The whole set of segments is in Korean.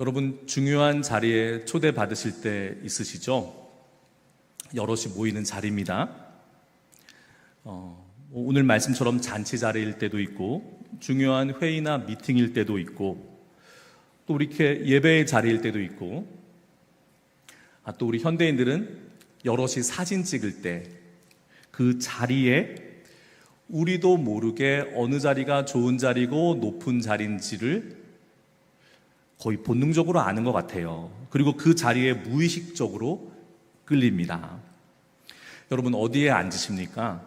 여러분, 중요한 자리에 초대받으실 때 있으시죠? 여럿이 모이는 자리입니다. 오늘 말씀처럼 잔치 자리일 때도 있고, 중요한 회의나 미팅일 때도 있고, 또 이렇게 예배의 자리일 때도 있고, 또 우리 현대인들은 여럿이 사진 찍을 때 그 자리에 우리도 모르게 어느 자리가 좋은 자리고 높은 자리인지를 거의 본능적으로 아는 것 같아요. 그리고 그 자리에 무의식적으로 끌립니다. 여러분, 어디에 앉으십니까?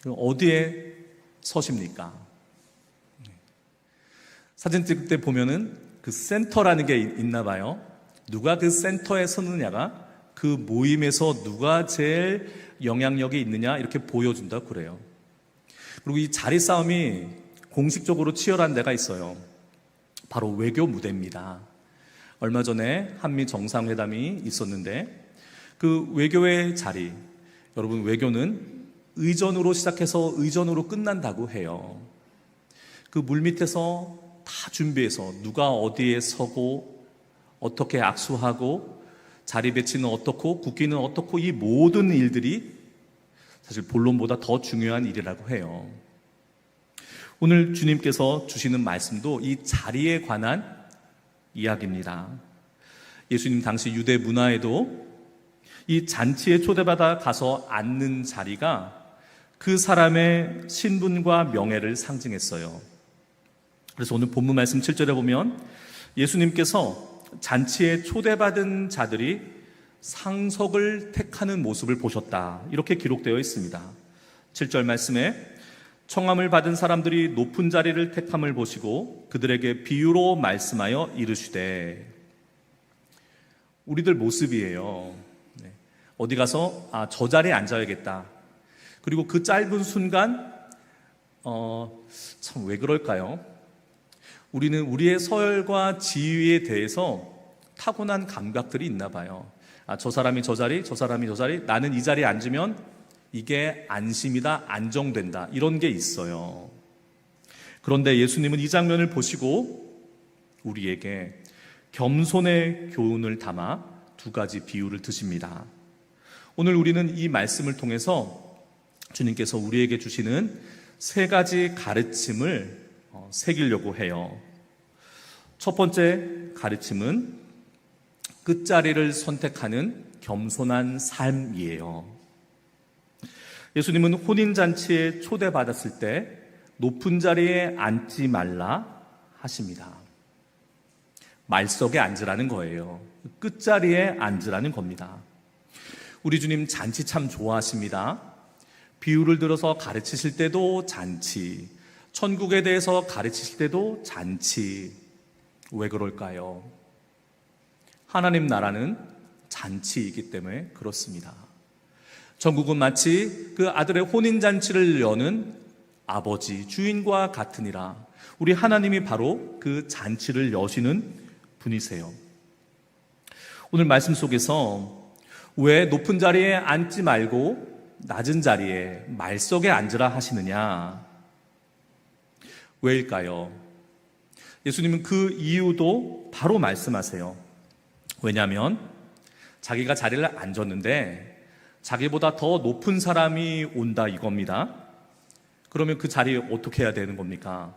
어디에 서십니까? 사진 찍을 때 보면은 그 센터라는 게 있나 봐요. 누가 그 센터에 서느냐가 그 모임에서 누가 제일 영향력이 있느냐 이렇게 보여준다고 그래요. 그리고 이 자리 싸움이 공식적으로 치열한 데가 있어요. 바로 외교 무대입니다. 얼마 전에 한미 정상회담이 있었는데 그 외교의 자리, 여러분, 외교는 의전으로 시작해서 의전으로 끝난다고 해요. 그 물밑에서 다 준비해서 누가 어디에 서고 어떻게 악수하고 자리 배치는 어떻고 국기는 어떻고 이 모든 일들이 사실 본론보다 더 중요한 일이라고 해요. 오늘 주님께서 주시는 말씀도 이 자리에 관한 이야기입니다. 예수님 당시 유대 문화에도 이 잔치에 초대받아 가서 앉는 자리가 그 사람의 신분과 명예를 상징했어요. 그래서 오늘 본문 말씀 7절에 보면 예수님께서 잔치에 초대받은 자들이 상석을 택하는 모습을 보셨다, 이렇게 기록되어 있습니다. 7절 말씀에 청함을 받은 사람들이 높은 자리를 택함을 보시고 그들에게 비유로 말씀하여 이르시되, 우리들 모습이에요. 어디 가서 저 자리에 앉아야겠다. 그리고 그 짧은 순간 참 왜 그럴까요? 우리는 우리의 서열과 지위에 대해서 타고난 감각들이 있나 봐요. 저 사람이 저 자리, 저 사람이 저 자리, 나는 이 자리에 앉으면 이게 안심이다, 안정된다, 이런 게 있어요. 그런데 예수님은 이 장면을 보시고 우리에게 겸손의 교훈을 담아 두 가지 비유를 드십니다. 오늘 우리는 이 말씀을 통해서 주님께서 우리에게 주시는 세 가지 가르침을 새기려고 해요. 첫 번째 가르침은 끝자리를 선택하는 겸손한 삶이에요. 예수님은 혼인잔치에 초대받았을 때 높은 자리에 앉지 말라 하십니다. 말석에 앉으라는 거예요. 끝자리에 앉으라는 겁니다. 우리 주님 잔치 참 좋아하십니다. 비유를 들어서 가르치실 때도 잔치, 천국에 대해서 가르치실 때도 잔치. 왜 그럴까요? 하나님 나라는 잔치이기 때문에 그렇습니다. 천국은 마치 그 아들의 혼인잔치를 여는 아버지, 주인과 같으니라. 우리 하나님이 바로 그 잔치를 여시는 분이세요. 오늘 말씀 속에서 왜 높은 자리에 앉지 말고 낮은 자리에 말석에 앉으라 하시느냐? 왜일까요? 예수님은 그 이유도 바로 말씀하세요. 왜냐하면 자기가 자리를 앉았는데 자기보다 더 높은 사람이 온다 이겁니다. 그러면 그 자리에 어떻게 해야 되는 겁니까?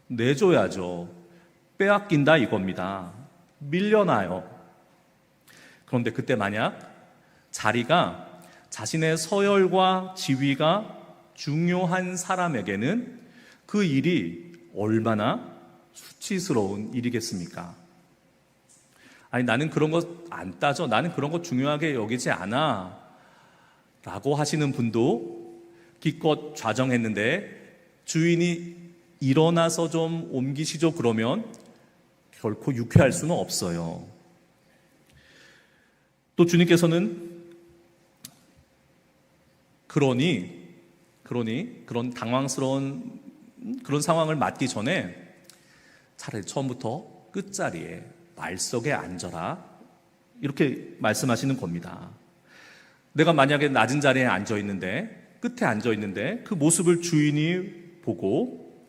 내줘야죠. 빼앗긴다 이겁니다. 밀려나요. 그런데 그때 만약 자리가 자신의 서열과 지위가 중요한 사람에게는 그 일이 얼마나 수치스러운 일이겠습니까? 아니, 나는 그런 거 안 따져, 나는 그런 거 중요하게 여기지 않아 라고 하시는 분도 기껏 좌정했는데 주인이 일어나서 좀 옮기시죠 그러면 결코 유쾌할 수는 없어요. 또 주님께서는 그러니 그런 당황스러운 그런 상황을 맞기 전에 차라리 처음부터 끝자리에 말석에 앉아라 이렇게 말씀하시는 겁니다. 내가 만약에 낮은 자리에 앉아 있는데, 끝에 앉아 있는데 그 모습을 주인이 보고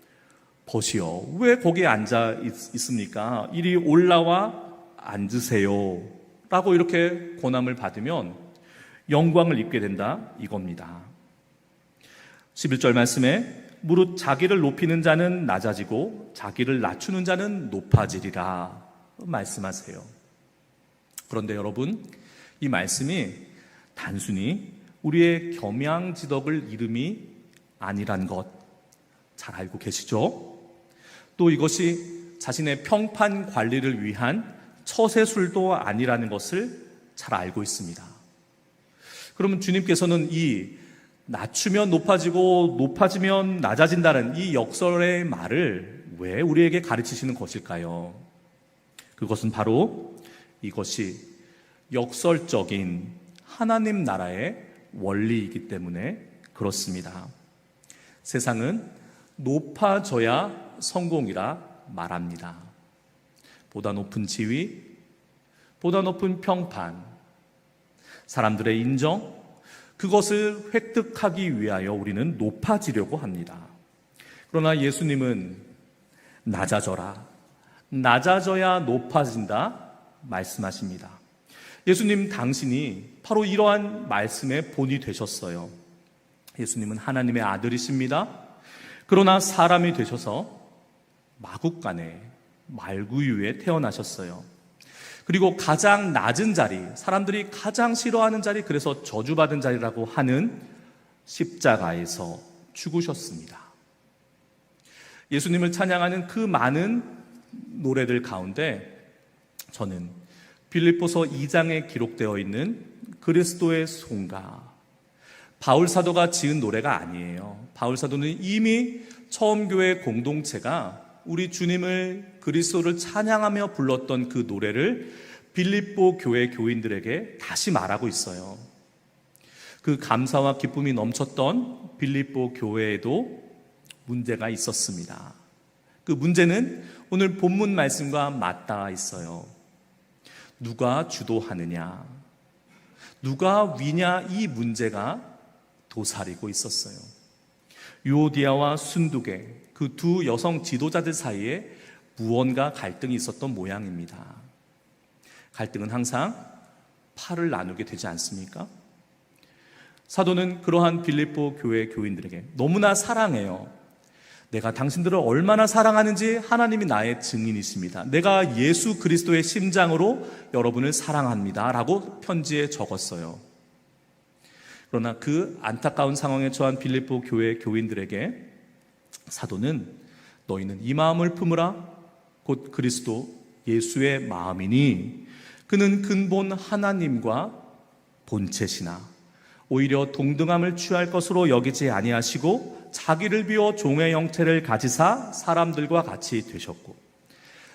보시오. 왜 거기에 앉아 있습니까? 이리 올라와 앉으세요. 라고 이렇게 권함을 받으면 영광을 입게 된다 이겁니다. 11절 말씀에 무릇 자기를 높이는 자는 낮아지고 자기를 낮추는 자는 높아지리라 말씀하세요. 그런데 여러분, 이 말씀이 단순히 우리의 겸양지덕을 이름이 아니란 것 잘 알고 계시죠? 또 이것이 자신의 평판 관리를 위한 처세술도 아니라는 것을 잘 알고 있습니다. 그러면 주님께서는 이 낮추면 높아지고 높아지면 낮아진다는 이 역설의 말을 왜 우리에게 가르치시는 것일까요? 그것은 바로 이것이 역설적인 하나님 나라의 원리이기 때문에 그렇습니다. 세상은 높아져야 성공이라 말합니다. 보다 높은 지위, 보다 높은 평판, 사람들의 인정, 그것을 획득하기 위하여 우리는 높아지려고 합니다. 그러나 예수님은 낮아져라, 낮아져야 높아진다 말씀하십니다. 예수님 당신이 바로 이러한 말씀의 본이 되셨어요. 예수님은 하나님의 아들이십니다. 그러나 사람이 되셔서 마국간에 말구유에 태어나셨어요. 그리고 가장 낮은 자리, 사람들이 가장 싫어하는 자리, 그래서 저주받은 자리라고 하는 십자가에서 죽으셨습니다. 예수님을 찬양하는 그 많은 노래들 가운데 저는 빌립보서 2장에 기록되어 있는 그리스도의 송가, 바울 사도가 지은 노래가 아니에요. 바울 사도는 이미 처음 교회 공동체가 우리 주님을, 그리스도를 찬양하며 불렀던 그 노래를 빌립보 교회 교인들에게 다시 말하고 있어요. 그 감사와 기쁨이 넘쳤던 빌립보 교회에도 문제가 있었습니다. 그 문제는 오늘 본문 말씀과 맞닿아 있어요. 누가 주도하느냐, 누가 위냐, 이 문제가 도사리고 있었어요. 유오디아와 순두계, 그 두 여성 지도자들 사이에 무언가 갈등이 있었던 모양입니다. 갈등은 항상 팔을 나누게 되지 않습니까? 사도는 그러한 빌립보 교회 교인들에게 너무나 사랑해요. 내가 당신들을 얼마나 사랑하는지 하나님이 나의 증인이십니다. 내가 예수 그리스도의 심장으로 여러분을 사랑합니다 라고 편지에 적었어요. 그러나 그 안타까운 상황에 처한 빌립보 교회 교인들에게 사도는 너희는 이 마음을 품으라, 곧 그리스도 예수의 마음이니 그는 근본 하나님과 본체시나 오히려 동등함을 취할 것으로 여기지 아니하시고 자기를 비워 종의 형체를 가지사 사람들과 같이 되셨고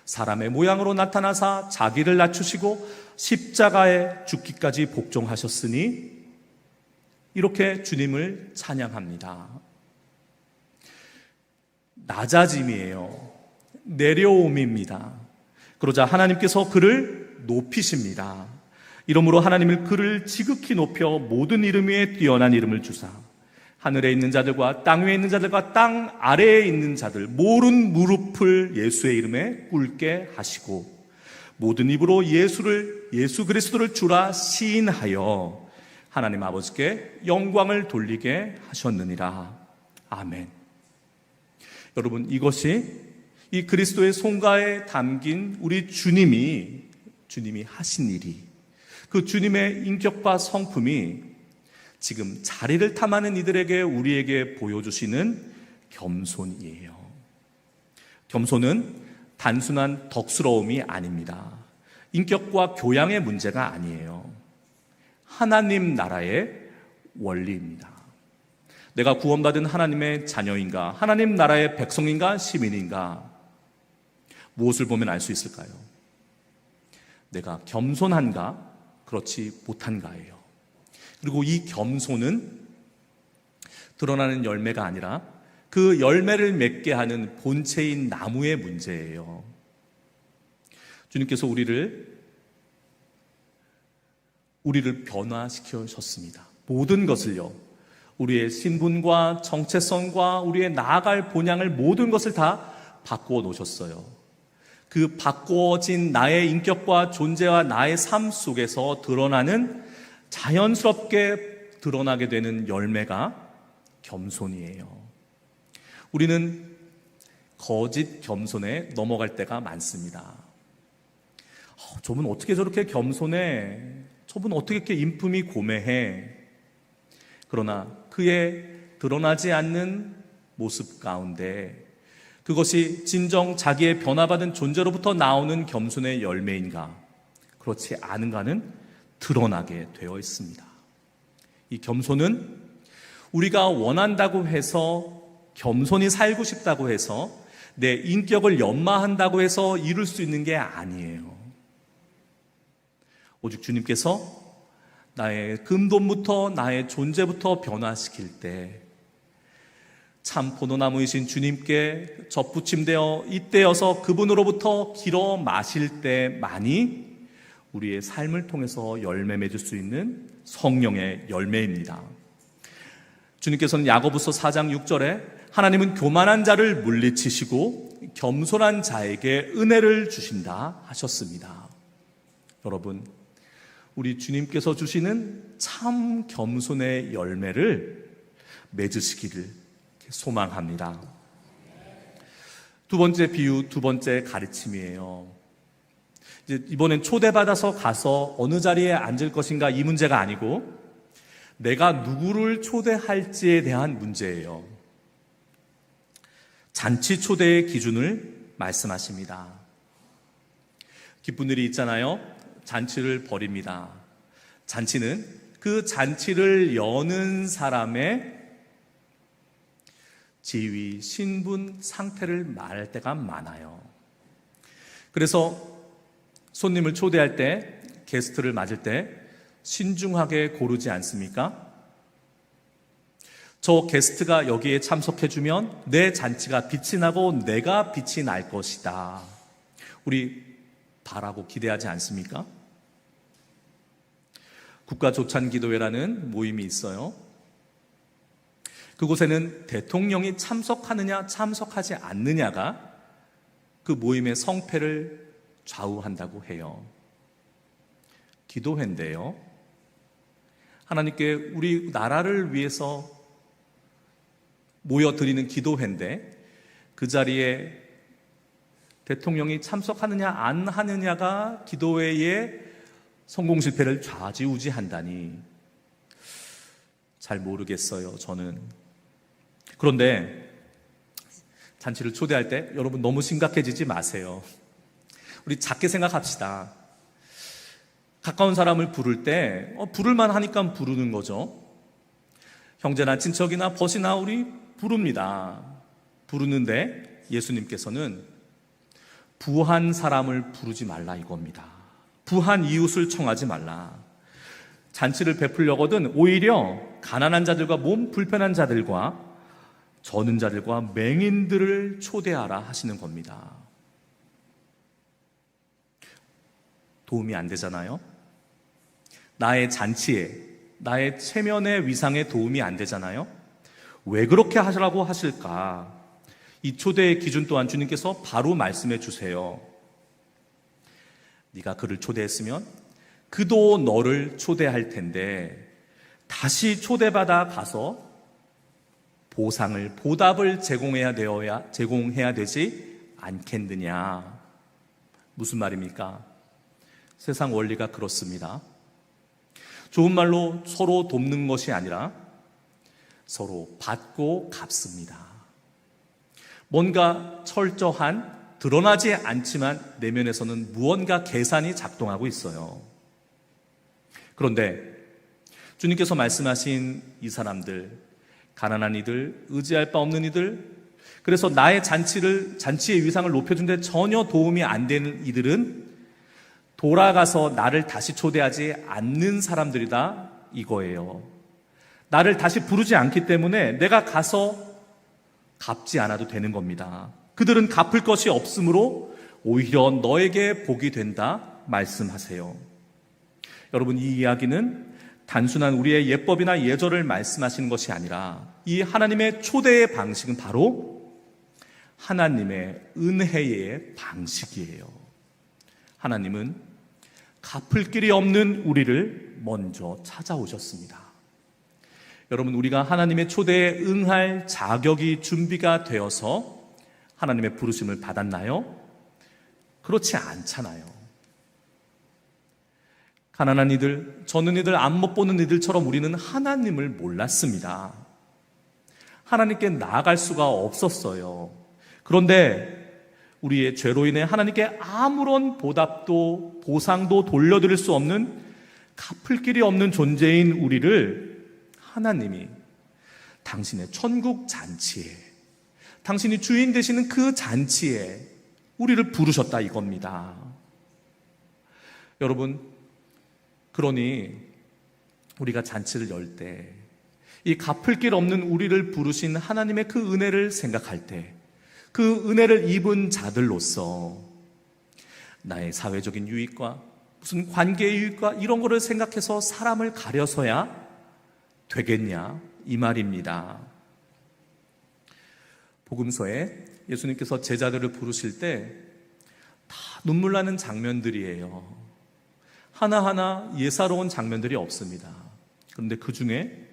사람의 모양으로 나타나사 자기를 낮추시고 십자가에 죽기까지 복종하셨으니, 이렇게 주님을 찬양합니다. 낮아짐이에요. 내려옴입니다. 그러자 하나님께서 그를 높이십니다. 이러므로 하나님은 그를 지극히 높여 모든 이름 위에 뛰어난 이름을 주사 하늘에 있는 자들과 땅 위에 있는 자들과 땅 아래에 있는 자들 모든 무릎을 예수의 이름에 꿇게 하시고 모든 입으로 예수 그리스도를 주라 시인하여 하나님 아버지께 영광을 돌리게 하셨느니라. 아멘. 여러분, 이것이 이 그리스도의 송가에 담긴 우리 주님이 하신 일이, 그 주님의 인격과 성품이 지금 자리를 탐하는 이들에게, 우리에게 보여주시는 겸손이에요. 겸손은 단순한 덕스러움이 아닙니다. 인격과 교양의 문제가 아니에요. 하나님 나라의 원리입니다. 내가 구원받은 하나님의 자녀인가, 하나님 나라의 백성인가, 시민인가, 무엇을 보면 알 수 있을까요? 내가 겸손한가, 그렇지 못한가예요. 그리고 이 겸손은 드러나는 열매가 아니라 그 열매를 맺게 하는 본체인 나무의 문제예요. 주님께서 우리를 변화시키셨습니다. 모든 것을요, 우리의 신분과 정체성과 우리의 나아갈 본향을 모든 것을 다 바꾸어 놓으셨어요. 그 바꾸어진 나의 인격과 존재와 나의 삶 속에서 드러나는, 자연스럽게 드러나게 되는 열매가 겸손이에요. 우리는 거짓 겸손에 넘어갈 때가 많습니다. 저분 어떻게 저렇게 겸손해? 저분 어떻게 이렇게 인품이 고매해? 그러나 그의 드러나지 않는 모습 가운데 그것이 진정 자기의 변화받은 존재로부터 나오는 겸손의 열매인가? 그렇지 않은가는 드러나게 되어 있습니다. 이 겸손은 우리가 원한다고 해서, 겸손히 살고 싶다고 해서, 내 인격을 연마한다고 해서 이룰 수 있는 게 아니에요. 오직 주님께서 나의 근본부터, 나의 존재부터 변화시킬 때 참 포도나무이신 주님께 접붙임되어 잇대어서 그분으로부터 길어 마실 때만이 우리의 삶을 통해서 열매 맺을 수 있는 성령의 열매입니다. 주님께서는 야고보서 4장 6절에 하나님은 교만한 자를 물리치시고 겸손한 자에게 은혜를 주신다 하셨습니다. 여러분, 우리 주님께서 주시는 참 겸손의 열매를 맺으시기를 소망합니다. 두 번째 비유, 두 번째 가르침이에요. 이번엔 초대받아서 가서 어느 자리에 앉을 것인가 이 문제가 아니고 내가 누구를 초대할지에 대한 문제예요. 잔치 초대의 기준을 말씀하십니다. 기쁜 일이 있잖아요. 잔치를 벌입니다. 잔치는 그 잔치를 여는 사람의 지위, 신분, 상태를 말할 때가 많아요. 그래서 손님을 초대할 때, 게스트를 맞을 때 신중하게 고르지 않습니까? 저 게스트가 여기에 참석해주면 내 잔치가 빛이 나고 내가 빛이 날 것이다. 우리 바라고 기대하지 않습니까? 국가조찬기도회라는 모임이 있어요. 그곳에는 대통령이 참석하느냐 참석하지 않느냐가 그 모임의 성패를 좌우한다고 해요. 기도회인데요. 하나님께 우리 나라를 위해서 모여드리는 기도회인데 그 자리에 대통령이 참석하느냐 안 하느냐가 기도회의 성공 실패를 좌지우지한다니 잘 모르겠어요, 저는. 그런데 잔치를 초대할 때 여러분 너무 심각해지지 마세요. 우리 작게 생각합시다. 가까운 사람을 부를 때 부를만 하니까 부르는 거죠. 형제나 친척이나 벗이나 우리 부릅니다. 부르는데 예수님께서는 부한 사람을 부르지 말라 이겁니다. 부한 이웃을 청하지 말라. 잔치를 베풀려거든 오히려 가난한 자들과 몸 불편한 자들과 저는 자들과 맹인들을 초대하라 하시는 겁니다. 도움이 안 되잖아요. 나의 잔치에, 나의 체면의 위상에 도움이 안 되잖아요. 왜 그렇게 하시라고 하실까? 이 초대의 기준 또한 주님께서 바로 말씀해 주세요. 네가 그를 초대했으면 그도 너를 초대할 텐데 다시 초대받아 가서 보답을 제공해야 되지 않겠느냐. 무슨 말입니까? 세상 원리가 그렇습니다. 좋은 말로 서로 돕는 것이 아니라 서로 받고 갚습니다. 뭔가 철저한, 드러나지 않지만 내면에서는 무언가 계산이 작동하고 있어요. 그런데 주님께서 말씀하신 이 사람들, 가난한 이들, 의지할 바 없는 이들, 그래서 나의 잔치의 위상을 높여주는데 전혀 도움이 안 되는 이들은 돌아가서 나를 다시 초대하지 않는 사람들이다 이거예요. 나를 다시 부르지 않기 때문에 내가 가서 갚지 않아도 되는 겁니다. 그들은 갚을 것이 없으므로 오히려 너에게 복이 된다 말씀하세요. 여러분, 이 이야기는 단순한 우리의 예법이나 예절을 말씀하시는 것이 아니라 이 하나님의 초대의 방식은 바로 하나님의 은혜의 방식이에요. 하나님은 갚을 길이 없는 우리를 먼저 찾아오셨습니다. 여러분, 우리가 하나님의 초대에 응할 자격이 준비가 되어서 하나님의 부르심을 받았나요? 그렇지 않잖아요. 가난한 이들, 젖는 이들, 안 못 보는 이들처럼 우리는 하나님을 몰랐습니다. 하나님께 나아갈 수가 없었어요. 그런데 우리의 죄로 인해 하나님께 아무런 보답도 보상도 돌려드릴 수 없는 갚을 길이 없는 존재인 우리를 하나님이 당신의 천국 잔치에, 당신이 주인 되시는 그 잔치에 우리를 부르셨다 이겁니다. 여러분, 그러니 우리가 잔치를 열 때 이 갚을 길 없는 우리를 부르신 하나님의 그 은혜를 생각할 때 그 은혜를 입은 자들로서 나의 사회적인 유익과 무슨 관계의 유익과 이런 거를 생각해서 사람을 가려서야 되겠냐 이 말입니다. 복음서에 예수님께서 제자들을 부르실 때 다 눈물 나는 장면들이에요. 하나하나 예사로운 장면들이 없습니다. 그런데 그 중에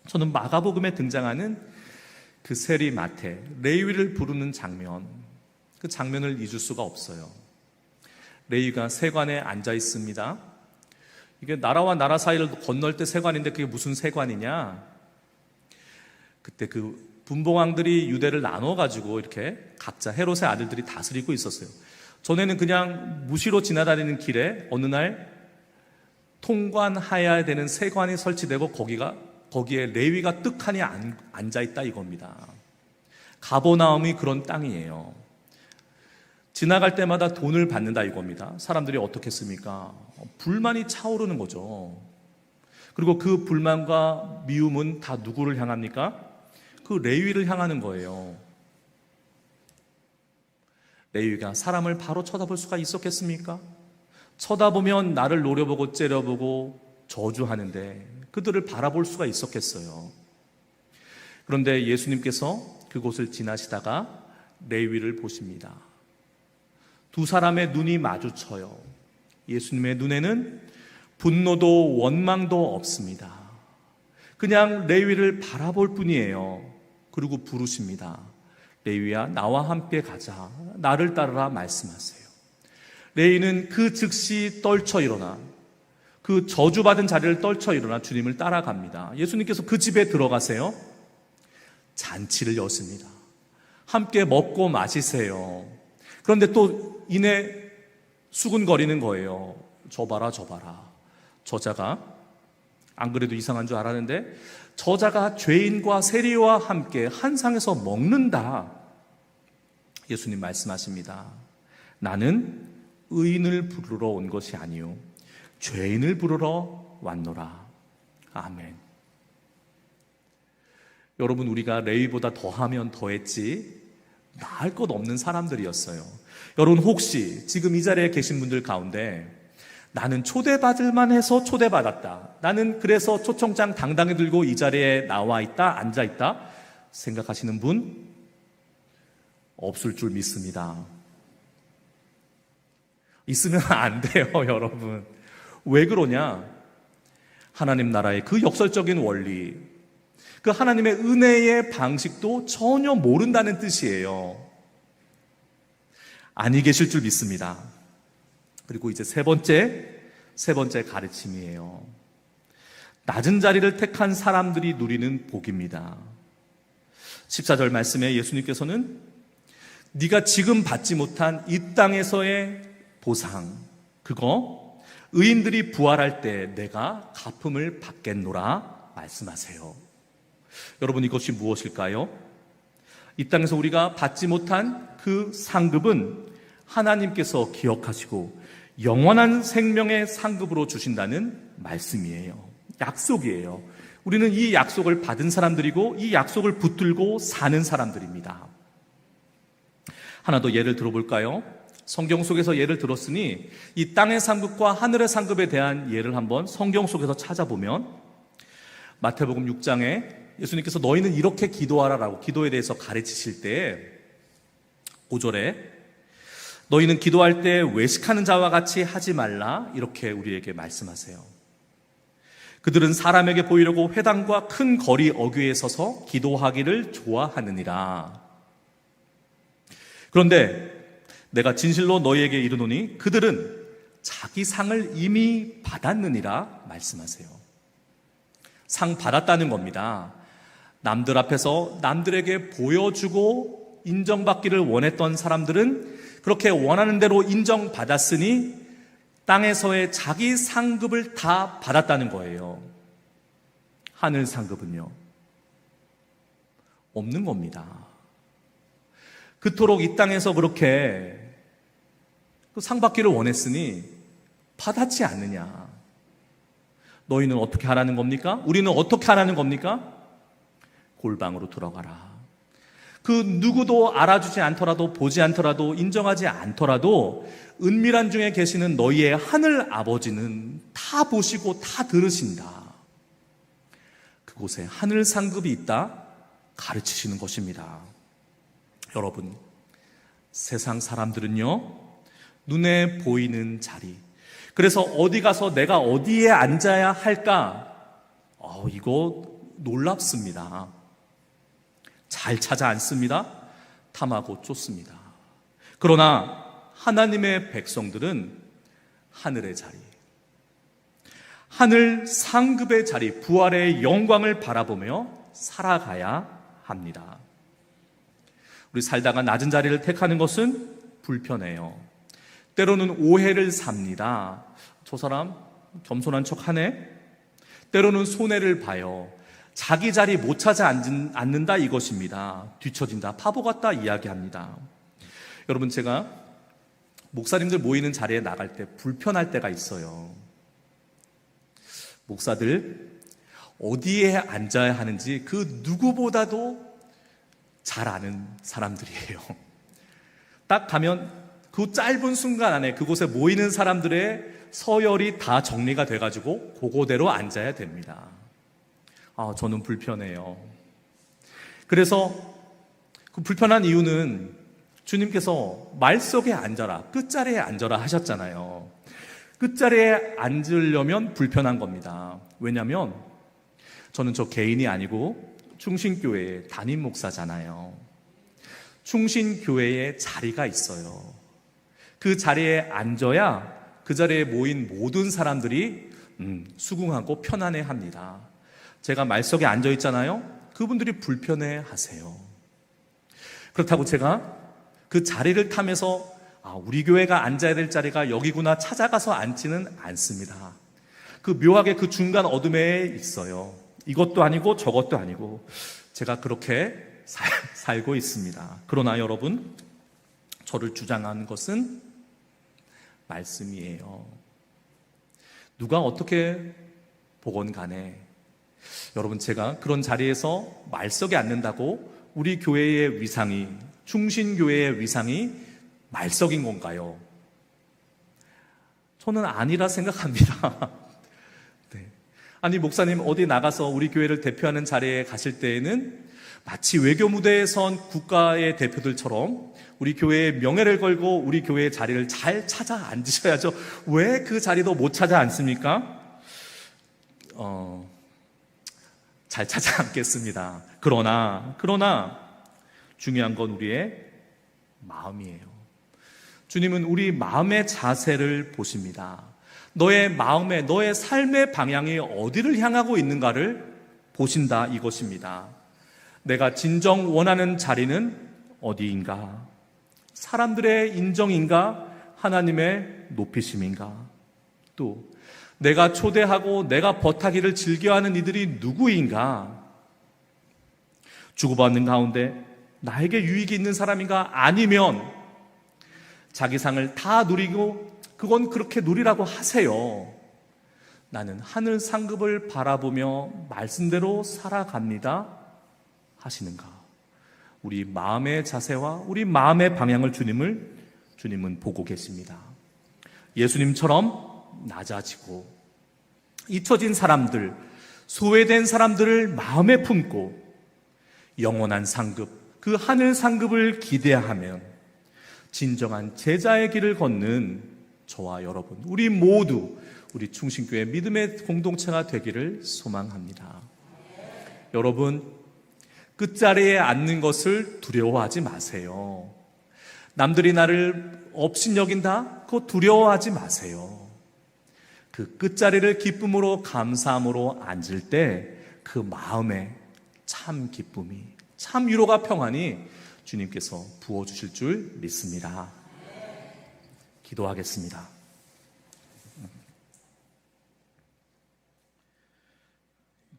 저는 마가복음에 등장하는 그 세리 마태, 레위를 부르는 장면, 그 장면을 잊을 수가 없어요. 레위가 세관에 앉아 있습니다. 이게 나라와 나라 사이를 건널 때 세관인데 그게 무슨 세관이냐? 그때 그 분봉왕들이 유대를 나눠가지고 이렇게 각자 헤롯의 아들들이 다스리고 있었어요. 전에는 그냥 무시로 지나다니는 길에 어느 날 통관해야 되는 세관이 설치되고 거기에 레위가 떡하니 앉아있다 이겁니다. 가버나움이 그런 땅이에요. 지나갈 때마다 돈을 받는다 이겁니다. 사람들이 어떻게 했습니까? 불만이 차오르는 거죠. 그리고 그 불만과 미움은 다 누구를 향합니까? 그 레위를 향하는 거예요. 레위가 사람을 바로 쳐다볼 수가 있었겠습니까? 쳐다보면 나를 노려보고 째려보고 저주하는데 그들을 바라볼 수가 있었겠어요. 그런데 예수님께서 그곳을 지나시다가 레위를 보십니다. 두 사람의 눈이 마주쳐요. 예수님의 눈에는 분노도 원망도 없습니다. 그냥 레위를 바라볼 뿐이에요. 그리고 부르십니다. 레위야, 나와 함께 가자. 나를 따르라 말씀하세요. 레위는 그 즉시 떨쳐 일어나 그 저주받은 자리를 떨쳐 일어나 주님을 따라갑니다. 예수님께서 그 집에 들어가세요. 잔치를 여십니다. 함께 먹고 마시세요. 그런데 또 이내 수군거리는 거예요. 저 봐라, 저 봐라. 저자가, 안 그래도 이상한 줄 알았는데 저자가 죄인과 세리와 함께 한 상에서 먹는다. 예수님 말씀하십니다. 나는 의인을 부르러 온 것이 아니요 죄인을 부르러 왔노라. 아멘. 여러분, 우리가 레위보다 더하면 더했지 나을 것 없는 사람들이었어요. 여러분, 혹시 지금 이 자리에 계신 분들 가운데 나는 초대받을만 해서 초대받았다, 나는 그래서 초청장 당당히 들고 이 자리에 나와 있다, 앉아 있다 생각하시는 분 없을 줄 믿습니다. 있으면 안 돼요, 여러분. 왜 그러냐? 하나님 나라의 그 역설적인 원리, 그 하나님의 은혜의 방식도 전혀 모른다는 뜻이에요. 아니 계실 줄 믿습니다. 그리고 이제 세 번째 가르침이에요. 낮은 자리를 택한 사람들이 누리는 복입니다. 14절 말씀에 예수님께서는 네가 지금 받지 못한 이 땅에서의 보상, 그거 의인들이 부활할 때 내가 갚음을 받겠노라 말씀하세요. 여러분, 이것이 무엇일까요? 이 땅에서 우리가 받지 못한 그 상급은 하나님께서 기억하시고 영원한 생명의 상급으로 주신다는 말씀이에요. 약속이에요. 우리는 이 약속을 받은 사람들이고 이 약속을 붙들고 사는 사람들입니다. 하나 더 예를 들어볼까요? 성경 속에서 예를 들었으니 이 땅의 상급과 하늘의 상급에 대한 예를 한번 성경 속에서 찾아보면 마태복음 6장에 예수님께서 너희는 이렇게 기도하라라고 기도에 대해서 가르치실 때 5절에 너희는 기도할 때 외식하는 자와 같이 하지 말라 이렇게 우리에게 말씀하세요. 그들은 사람에게 보이려고 회당과 큰 거리 어귀에 서서 기도하기를 좋아하느니라. 그런데 내가 진실로 너희에게 이르노니 그들은 자기 상을 이미 받았느니라 말씀하세요. 상 받았다는 겁니다. 남들 앞에서 남들에게 보여주고 인정받기를 원했던 사람들은 그렇게 원하는 대로 인정받았으니 땅에서의 자기 상급을 다 받았다는 거예요. 하늘 상급은요? 없는 겁니다. 그토록 이 땅에서 그렇게 상 받기를 원했으니 받았지 않느냐. 너희는 어떻게 하라는 겁니까? 우리는 어떻게 하라는 겁니까? 골방으로 들어가라. 그 누구도 알아주지 않더라도 보지 않더라도 인정하지 않더라도 은밀한 중에 계시는 너희의 하늘 아버지는 다 보시고 다 들으신다. 그곳에 하늘 상급이 있다 가르치시는 것입니다. 여러분, 세상 사람들은요, 눈에 보이는 자리, 그래서 어디 가서 내가 어디에 앉아야 할까? 이거 놀랍습니다. 잘 찾아 앉습니다. 탐하고 쫓습니다. 그러나 하나님의 백성들은 하늘의 자리, 하늘 상급의 자리, 부활의 영광을 바라보며 살아가야 합니다. 우리 살다가 낮은 자리를 택하는 것은 불편해요. 때로는 오해를 삽니다. 저 사람 겸손한 척 하네? 때로는 손해를 봐요. 자기 자리 못 찾아 앉는다 이것입니다. 뒤처진다, 바보 같다 이야기합니다. 여러분, 제가 목사님들 모이는 자리에 나갈 때 불편할 때가 있어요. 목사들 어디에 앉아야 하는지 그 누구보다도 잘 아는 사람들이에요. 딱 가면 그 짧은 순간 안에 그곳에 모이는 사람들의 서열이 다 정리가 돼가지고 그거대로 앉아야 됩니다. 저는 불편해요. 그래서 그 불편한 이유는 주님께서 말석에 앉아라, 끝자리에 앉아라 하셨잖아요. 끝자리에 앉으려면 불편한 겁니다. 왜냐하면 저는 저 개인이 아니고 충신교회의 담임 목사잖아요. 충신교회에 자리가 있어요. 그 자리에 앉아야 그 자리에 모인 모든 사람들이 수긍하고 편안해합니다. 제가 말석에 앉아 있잖아요. 그분들이 불편해하세요. 그렇다고 제가 그 자리를 타면서 우리 교회가 앉아야 될 자리가 여기구나 찾아가서 앉지는 않습니다. 그 묘하게 그 중간 어둠에 있어요. 이것도 아니고 저것도 아니고 제가 그렇게 살고 있습니다. 그러나 여러분, 저를 주장하는 것은 말씀이에요. 누가 어떻게 보건 간에 여러분, 제가 그런 자리에서 말석에 앉는다고 우리 교회의 위상이, 충신교회의 위상이 말석인 건가요? 저는 아니라 생각합니다. 네. 아니, 목사님 어디 나가서 우리 교회를 대표하는 자리에 가실 때에는 마치 외교 무대에 선 국가의 대표들처럼 우리 교회의 명예를 걸고 우리 교회의 자리를 잘 찾아 앉으셔야죠. 왜 그 자리도 못 찾아 앉습니까? 잘 찾아 앉겠습니다. 그러나 중요한 건 우리의 마음이에요. 주님은 우리 마음의 자세를 보십니다. 너의 마음의, 너의 삶의 방향이 어디를 향하고 있는가를 보신다 이것입니다. 내가 진정 원하는 자리는 어디인가? 사람들의 인정인가? 하나님의 높이심인가? 또 내가 초대하고 내가 버타기를 즐겨하는 이들이 누구인가? 주고받는 가운데 나에게 유익이 있는 사람인가? 아니면 자기 상을 다 누리고 그건 그렇게 누리라고 하세요. 나는 하늘 상급을 바라보며 말씀대로 살아갑니다 하시는가? 우리 마음의 자세와 우리 마음의 방향을 주님은 보고 계십니다. 예수님처럼 낮아지고 잊혀진 사람들, 소외된 사람들을 마음에 품고 영원한 상급, 그 하늘 상급을 기대하면 진정한 제자의 길을 걷는 저와 여러분, 우리 모두 우리 충신교회 믿음의 공동체가 되기를 소망합니다. 여러분, 끝자리에 앉는 것을 두려워하지 마세요. 남들이 나를 업신여긴다? 그거 두려워하지 마세요. 그 끝자리를 기쁨으로 감사함으로 앉을 때 그 마음에 참 기쁨이, 참 위로가 평안이 주님께서 부어주실 줄 믿습니다. 기도하겠습니다.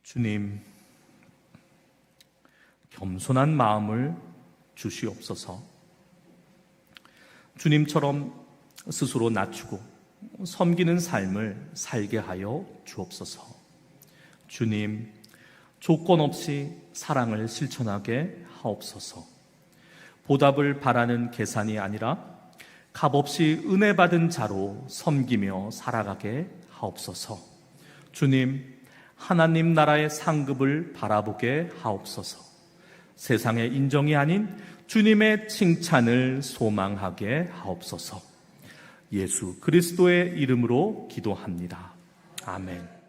주님, 겸손한 마음을 주시옵소서. 주님처럼 스스로 낮추고 섬기는 삶을 살게 하여 주옵소서. 주님, 조건 없이 사랑을 실천하게 하옵소서. 보답을 바라는 계산이 아니라 값없이 은혜 받은 자로 섬기며 살아가게 하옵소서. 주님, 하나님 나라의 상급을 바라보게 하옵소서. 세상의 인정이 아닌 주님의 칭찬을 소망하게 하옵소서. 예수 그리스도의 이름으로 기도합니다. 아멘.